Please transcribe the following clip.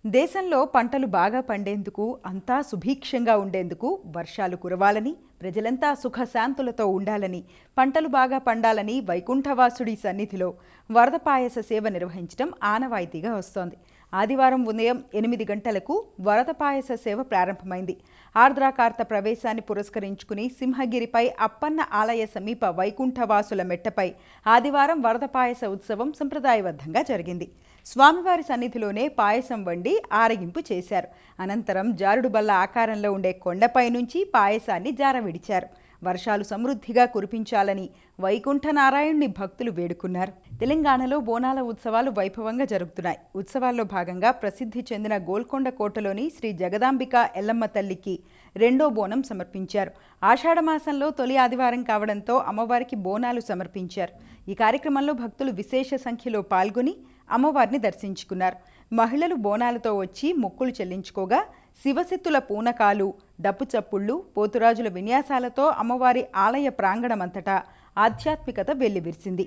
దేశంలో పంటలు బాగా పండేందుకు అంతా సుభిక్షంగా ఉండేందుకు వర్షాలు కురవాలని ప్రజలంతా సుఖశాంతులతో ఉండాలని పంటలు బాగా పండాలని వైకుంఠవాసుడి సన్నిధిలో వరద పాయస సేవ నిర్వహించడం ఆనవాయితీగా వస్తోంది. ఆదివారం ఉదయం 8 గంటలకు వరద పాయస సేవ ప్రారంభమైంది. ఆర్ద్రాకార్త ప్రవేశాన్ని పురస్కరించుకుని సింహగిరిపై అప్పన్న ఆలయ సమీప వైకుంఠవాసుల మెట్టపై ఆదివారం వరద పాయస ఉత్సవం సంప్రదాయబద్ధంగా జరిగింది. స్వామివారి సన్నిధిలోనే పాయసం వండి ఆరగింపు చేశారు. అనంతరం జారుడు బల్ల ఆకారంలో ఉండే కొండపై నుంచి పాయసాన్ని జారవిడిచారు. వర్షాలు సమృద్ధిగా కురిపించాలని వైకుంఠనారాయణుని భక్తులు వేడుకున్నారు. తెలంగాణలో బోనాల ఉత్సవాలు వైభవంగా జరుగుతున్నాయి. ఉత్సవాల్లో భాగంగా ప్రసిద్ధి చెందిన గోల్కొండ కోటలోని శ్రీ జగదాంబిక ఎల్లమ్మ తల్లికి రెండో బోనం సమర్పించారు. ఆషాఢమాసంలో తొలి ఆదివారం కావడంతో అమ్మవారికి బోనాలు సమర్పించారు. ఈ కార్యక్రమంలో భక్తులు విశేష సంఖ్యలో పాల్గొని అమ్మవారిని దర్శించుకున్నారు. మహిళలు బోనాలతో వచ్చి మొక్కులు చెల్లించుకోగా శివశక్తుల పూనకాలు, డప్పు చప్పుళ్ళు, పోతురాజుల విన్యాసాలతో అమ్మవారి ఆలయ ప్రాంగణమంతటా ఆధ్యాత్మికత వెల్లివిరిసింది.